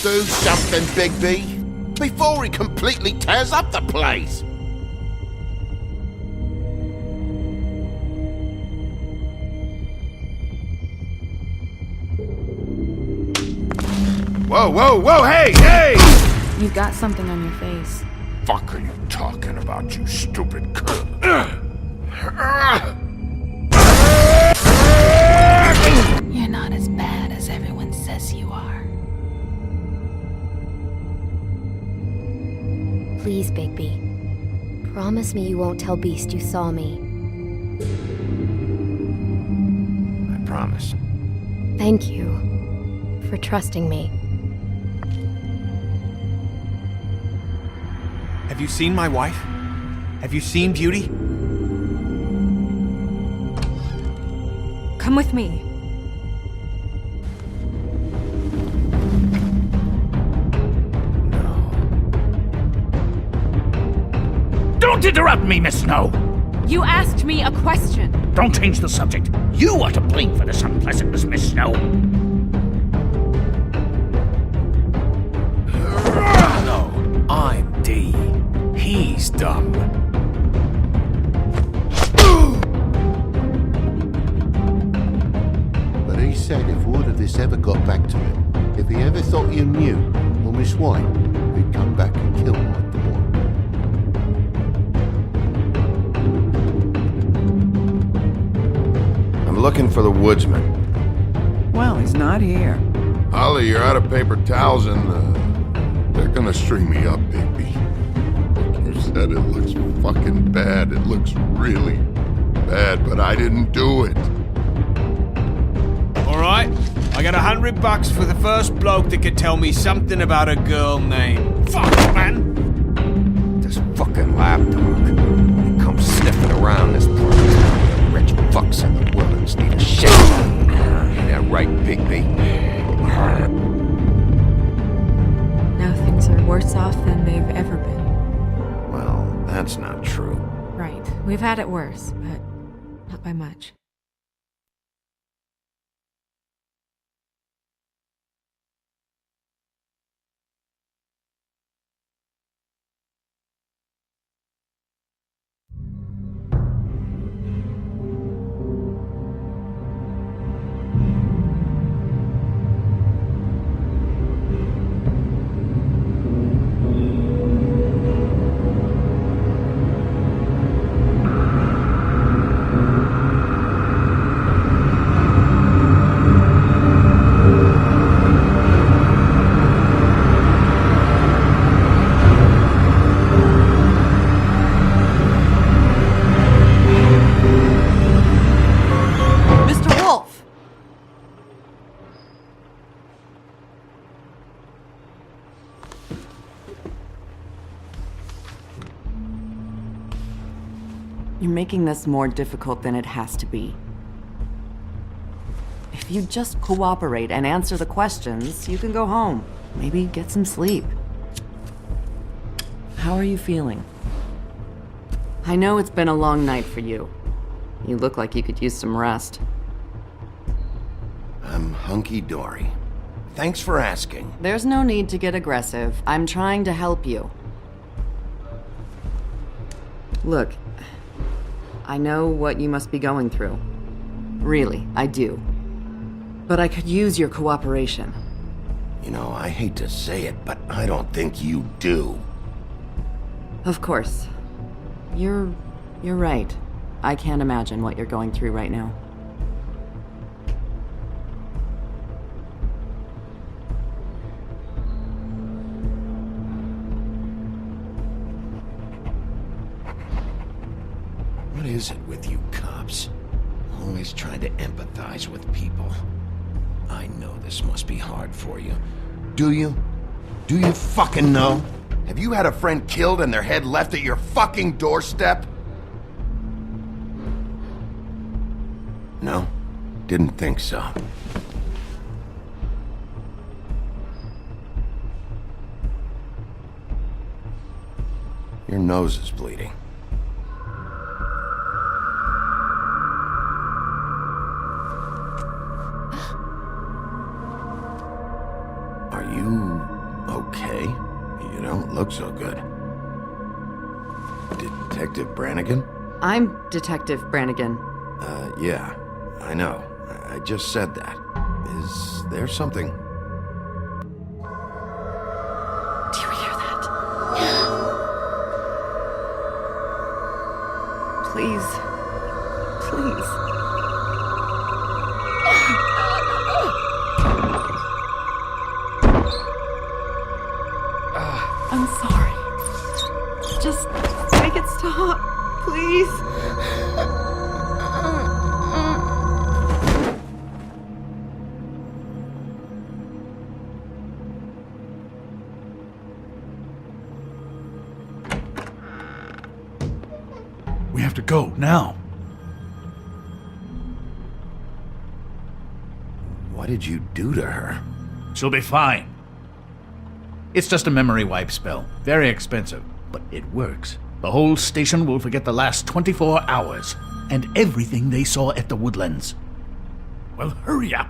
Do something, Bigby, before he completely tears up the place. Whoa, whoa, whoa, hey, hey! You've got something on your face. Fuck are you talking about, you stupid cunt? You're not as bad as everyone says you are. Please, Bigby. Promise me you won't tell Beast you saw me. I promise. Thank you for trusting me. Have you seen my wife? Have you seen Beauty? Come with me. Don't interrupt me, Miss Snow! You asked me a question. Don't change the subject. You are to blame for this unpleasantness, Miss Snow. No, I'm Dee. He's dumb. But he said if word of this ever got back to him, if he ever thought you knew, or Miss White, he'd come back and kill my daughter. I'm looking for the woodsman. Well, he's not here. Holly, you're out of paper towels and they're gonna string me up, Bigby. You said it looks fucking bad. It looks really bad, but I didn't do it. Alright, I got $100 for the first bloke that could tell me something about a girl named... Fuck, man! This fucking lapdog. He comes sniffing around this part of town. The rich fucks in the woodlands need a shake. Ain't that right, Bigby? Now things are worse off than they've ever been. Well, that's not true. Right. We've had it worse, but not by much. You're making this more difficult than it has to be. If you just cooperate and answer the questions, you can go home. Maybe get some sleep. How are you feeling? I know it's been a long night for you. You look like you could use some rest. I'm hunky-dory. Thanks for asking. There's no need to get aggressive. I'm trying to help you. Look, I know what you must be going through. Really, I do. But I could use your cooperation. You know, I hate to say it, but I don't think you do. Of course. You're right. I can't imagine what you're going through right now. What is it with you cops? Always trying to empathize with people. I know this must be hard for you. Do you? Do you fucking know? Have you had a friend killed and their head left at your fucking doorstep? No? Didn't think so. Your nose is bleeding. Are you Okay. You don't look so good. Detective Brannigan? I'm Detective Brannigan. Yeah. I know. I just said that. Is there something? Do you hear that? Please. Please. I'm sorry. Just make it stop, please. We have to go, now. What did you do to her? She'll be fine. It's just a memory wipe spell. Very expensive, but it works. The whole station will forget the last 24 hours and everything they saw at the Woodlands. Well, hurry up.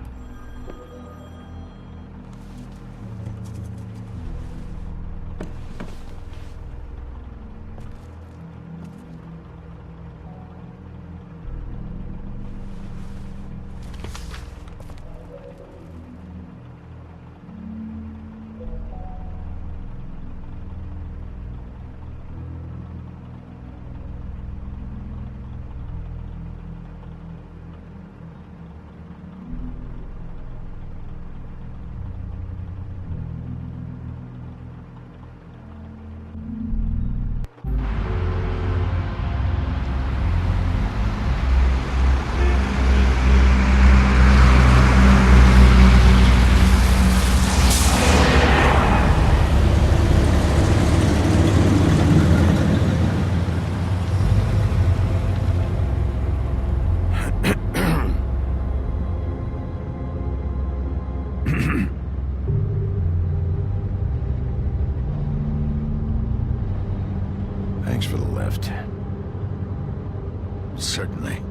Thanks for the lift. Certainly.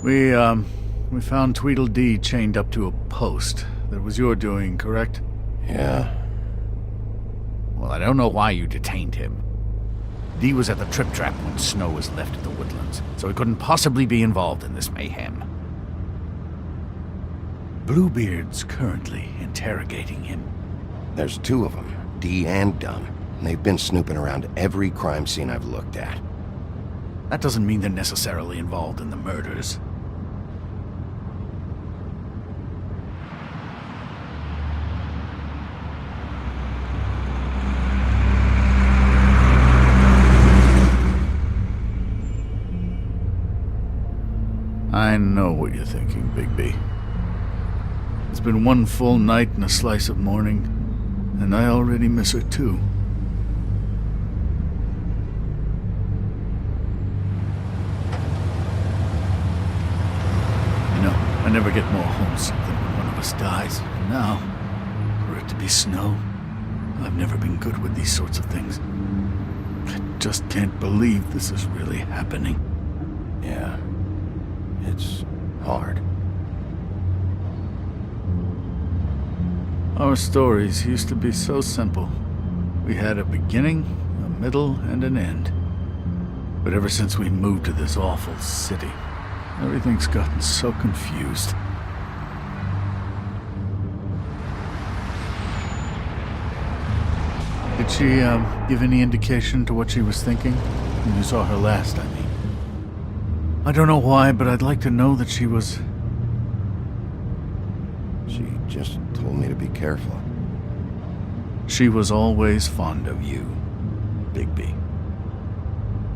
We found Tweedle Dee chained up to a post. That was your doing, correct? Yeah. Well, I don't know why you detained him. Dee was at the Trip Trap when Snow was left at the Woodlands, so he couldn't possibly be involved in this mayhem. Bluebeard's currently interrogating him. There's two of them, Dee and Dunn. And they've been snooping around every crime scene I've looked at. That doesn't mean they're necessarily involved in the murders. I know what you're thinking, Bigby. It's been one full night and a slice of morning, and I already miss her too. You know, I never get more homesick than when one of us dies. And now, for it to be Snow, I've never been good with these sorts of things. I just can't believe this is really happening. Yeah. It's hard. Our stories used to be so simple. We had a beginning, a middle, and an end. But ever since we moved to this awful city, everything's gotten so confused. Did she, give any indication to what she was thinking? When you saw her last, I mean. I don't know why, but I'd like to know that she was... She just told me to be careful. She was always fond of you, Bigby.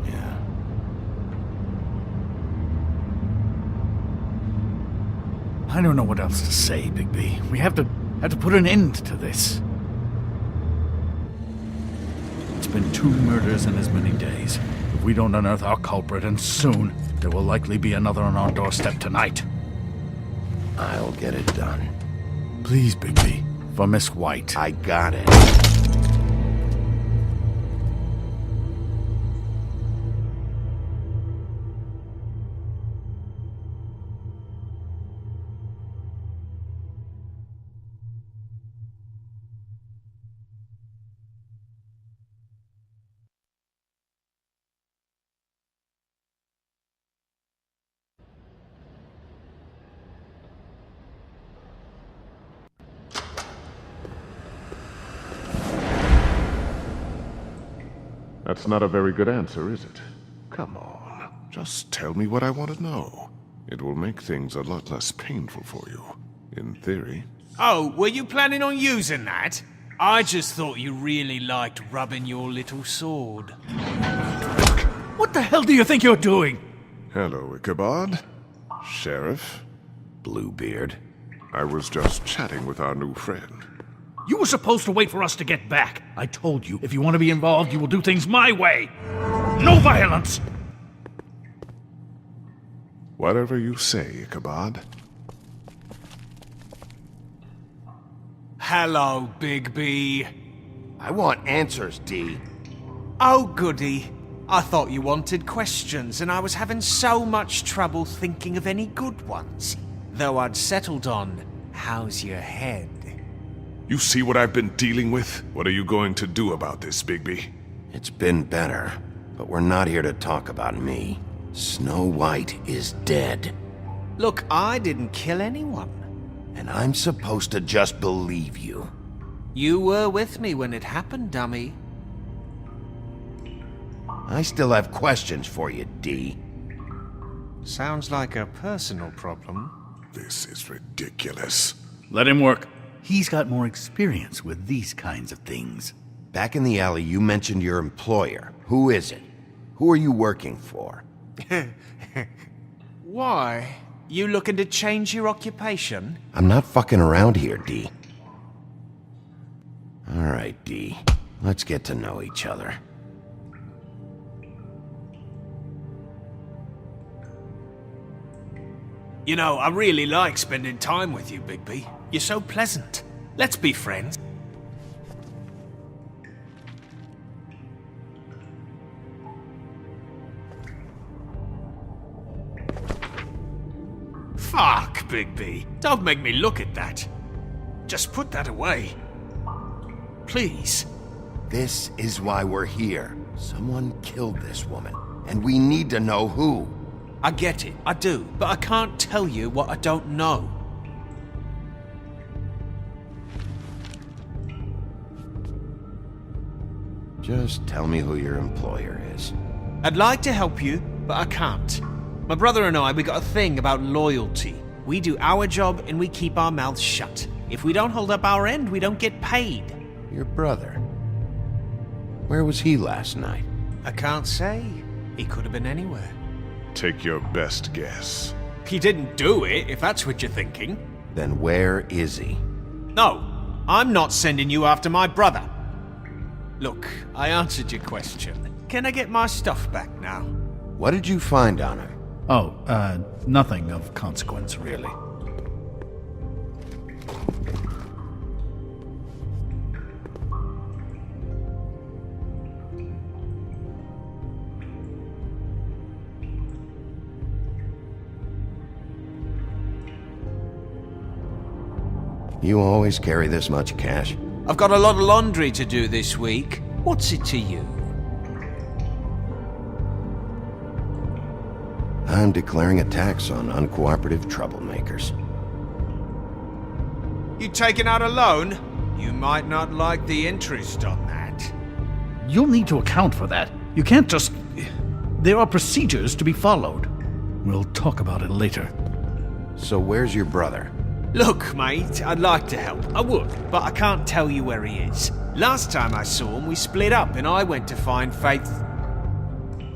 Yeah. I don't know what else to say, Bigby. We have to put an end to this. It's been 2 murders in as many days. If we don't unearth our culprit, and soon, there will likely be another on our doorstep tonight. I'll get it done. Please, Bigby. For Miss White. I got it. That's not a very good answer, is it? Come on, just tell me what I want to know. It will make things a lot less painful for you, in theory. Oh, were you planning on using that? I just thought you really liked rubbing your little sword. What the hell do you think you're doing? Hello, Ichabod. Sheriff. Bluebeard. I was just chatting with our new friend. You were supposed to wait for us to get back. I told you, if you want to be involved, you will do things my way. No violence! Whatever you say, Ichabod. Hello, Big B. I want answers, Dee. Oh, goody. I thought you wanted questions, and I was having so much trouble thinking of any good ones. Though I'd settled on, how's your head? You see what I've been dealing with? What are you going to do about this, Bigby? It's been better, but we're not here to talk about me. Snow White is dead. Look, I didn't kill anyone. And I'm supposed to just believe you. You were with me when it happened, dummy. I still have questions for you, Dee. Sounds like a personal problem. This is ridiculous. Let him work. He's got more experience with these kinds of things. Back in the alley, you mentioned your employer. Who is it? Who are you working for? Why? You looking to change your occupation? I'm not fucking around here, Dee. All right, Dee. Let's get to know each other. You know, I really like spending time with you, Bigby. You're so pleasant. Let's be friends. Fuck, Bigby. Don't make me look at that. Just put that away. Please. This is why we're here. Someone killed this woman, and we need to know who. I get it, I do, but I can't tell you what I don't know. Just tell me who your employer is. I'd like to help you, but I can't. My brother and I, we got a thing about loyalty. We do our job and we keep our mouths shut. If we don't hold up our end, we don't get paid. Your brother? Where was he last night? I can't say. He could have been anywhere. Take your best guess. He didn't do it, if that's what you're thinking. Then where is he? No, I'm not sending you after my brother. Look, I answered your question. Can I get my stuff back now? What did you find on him? Oh, nothing of consequence, really. You always carry this much cash? I've got a lot of laundry to do this week. What's it to you? I'm declaring a tax on uncooperative troublemakers. You taking out a loan? You might not like the interest on that. You'll need to account for that. You can't just... There are procedures to be followed. We'll talk about it later. So where's your brother? Look, mate, I'd like to help. I would, but I can't tell you where he is. Last time I saw him, we split up and I went to find Faith.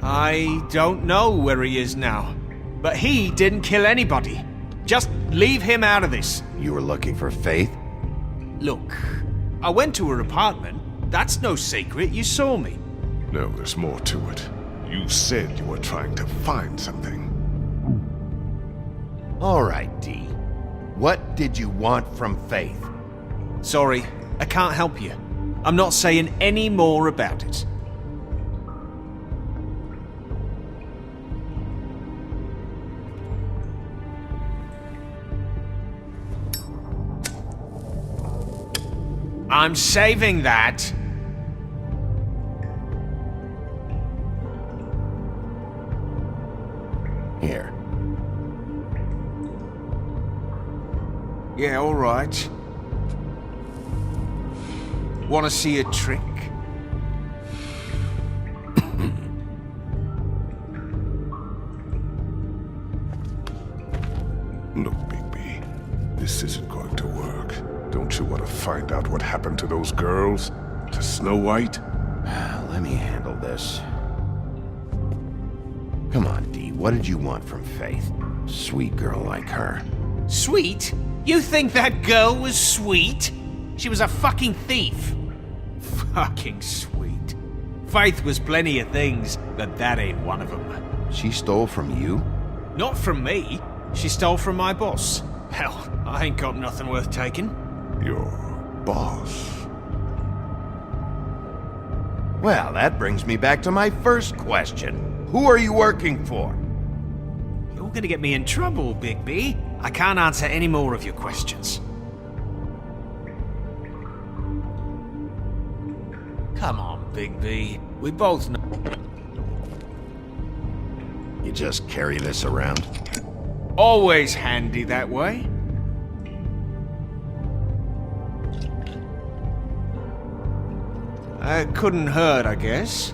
I don't know where he is now. But he didn't kill anybody. Just leave him out of this. You were looking for Faith? Look, I went to her apartment. That's no secret. You saw me. No, there's more to it. You said you were trying to find something. All right, Dee. What did you want from Faith? Sorry, I can't help you. I'm not saying any more about it. I'm saving that. Here. Yeah, all right. Want to see a trick? find out what happened to those girls? To Snow White? Let me handle this. Come on, Dee, what did you want from Faith? Sweet girl like her. Sweet? You think that girl was sweet? She was a fucking thief. Fucking sweet. Faith was plenty of things, but that ain't one of them. She stole from you? Not from me. She stole from my boss. Hell, I ain't got nothing worth taking. Your boss? Well, that brings me back to my first question. Who are you working for? You're gonna get me in trouble, Big B. I can't answer any more of your questions. Come on, Big B. We both know. You just carry this around? Always handy that way. Couldn't hurt, I guess.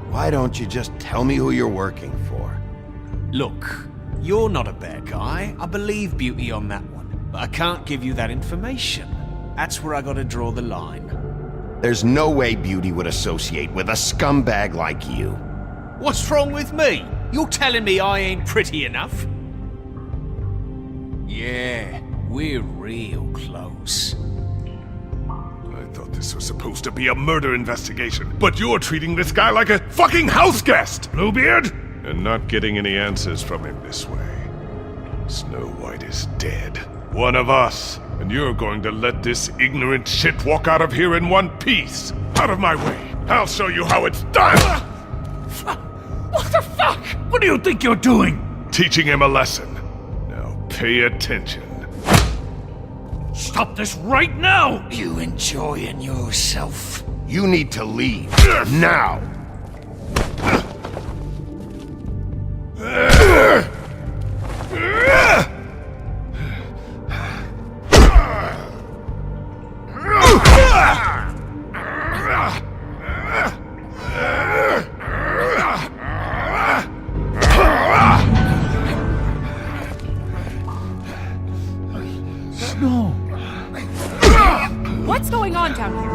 Why don't you just tell me who you're working for? Look, you're not a bad guy. I believe Beauty on that one. But I can't give you that information. That's where I gotta draw the line. There's no way Beauty would associate with a scumbag like you. What's wrong with me? You're telling me I ain't pretty enough? Yeah, we're real close. I thought this was supposed to be a murder investigation, but you're treating this guy like a fucking house guest, Bluebeard! And not getting any answers from him this way. Snow White is dead. One of us. And you're going to let this ignorant shit walk out of here in one piece. Out of my way. I'll show you how it's done! What the fuck? What do you think you're doing? Teaching him a lesson. Now pay attention. Stop this right now! You enjoying yourself? You need to leave. Now! What's going on down here?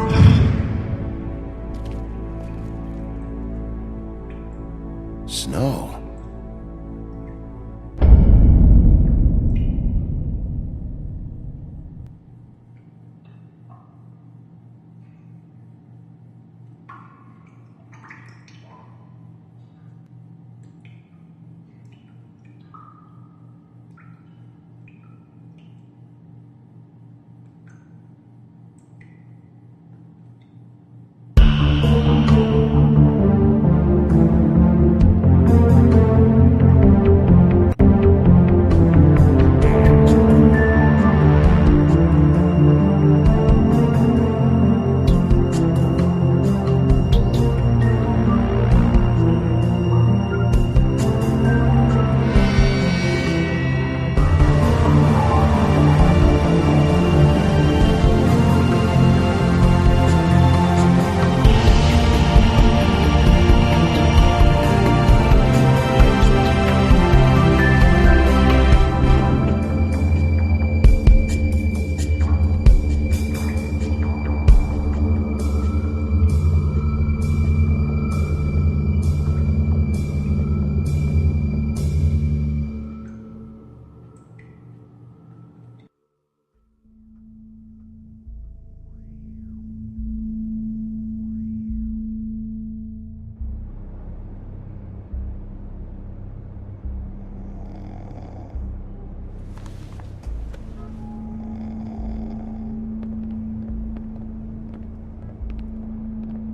Snow.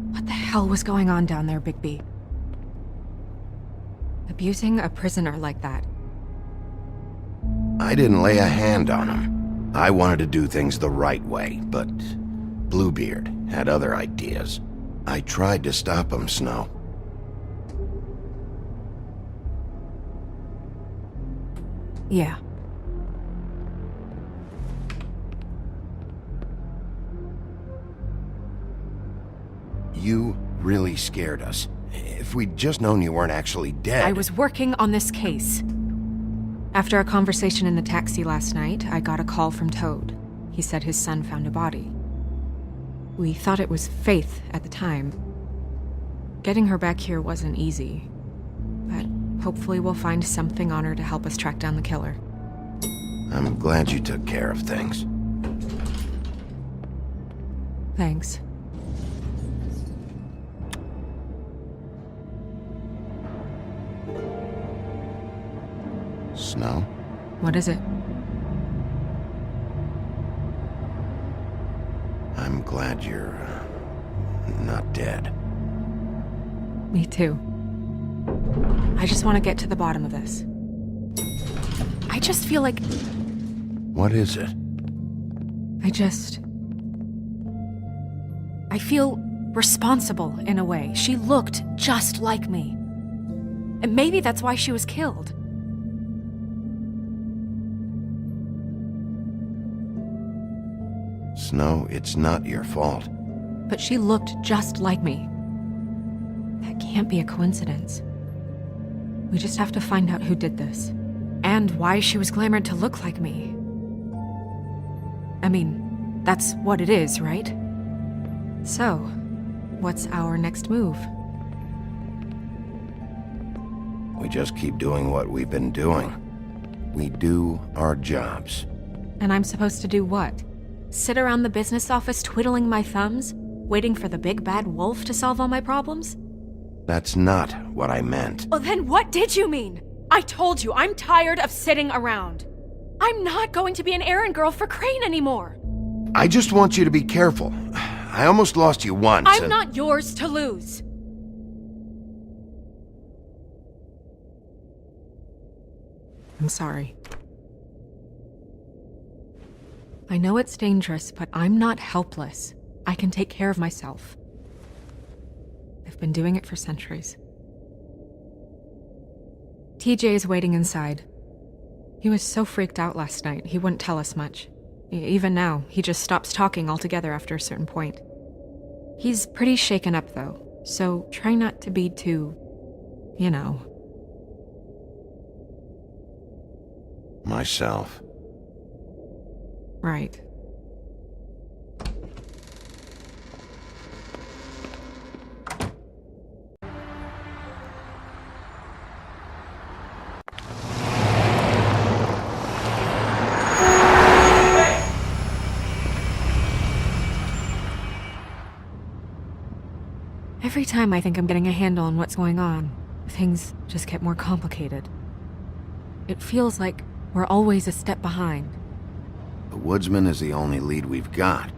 What the hell was going on down there, Big B? Abusing a prisoner like that. I didn't lay a hand on him. I wanted to do things the right way, but Bluebeard had other ideas. I tried to stop him, Snow. Yeah. You really scared us. If we'd just known you weren't actually dead... I was working on this case. After a conversation in the taxi last night, I got a call from Toad. He said his son found a body. We thought it was Faith at the time. Getting her back here wasn't easy, but hopefully we'll find something on her to help us track down the killer. I'm glad you took care of things. Thanks. Snow? What is it? I'm glad you're... not dead. Me too. I just want to get to the bottom of this. I just feel like... What is it? I feel responsible in a way. She looked just like me. And maybe that's why she was killed. Snow, it's not your fault. But she looked just like me. That can't be a coincidence. We just have to find out who did this. And why she was glamored to look like me. I mean, that's what it is, right? So, what's our next move? We just keep doing what we've been doing. We do our jobs. And I'm supposed to do what? Sit around the business office twiddling my thumbs, waiting for the big bad wolf to solve all my problems? That's not what I meant. Well, then what did you mean? I told you, I'm tired of sitting around. I'm not going to be an errand girl for Crane anymore. I just want you to be careful. I almost lost you once. I'm not yours to lose. I'm sorry. I know it's dangerous, but I'm not helpless. I can take care of myself. I've been doing it for centuries. TJ is waiting inside. He was so freaked out last night, he wouldn't tell us much. Even now, he just stops talking altogether after a certain point. He's pretty shaken up, though, so try not to be too, you know. Myself. Right. Every time I think I'm getting a handle on what's going on, things just get more complicated. It feels like we're always a step behind. The woodsman is the only lead we've got,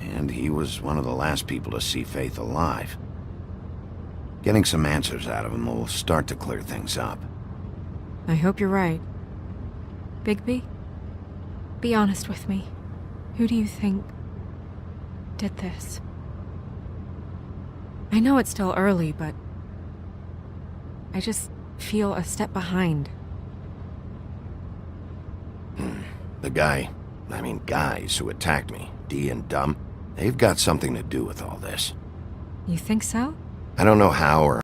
and he was one of the last people to see Faith alive. Getting some answers out of him will start to clear things up. I hope you're right. Bigby, be honest with me. Who do you think did this? I know it's still early, but I just feel a step behind. The guys who attacked me, Dee and Dumb, they've got something to do with all this. You think so? I don't know how or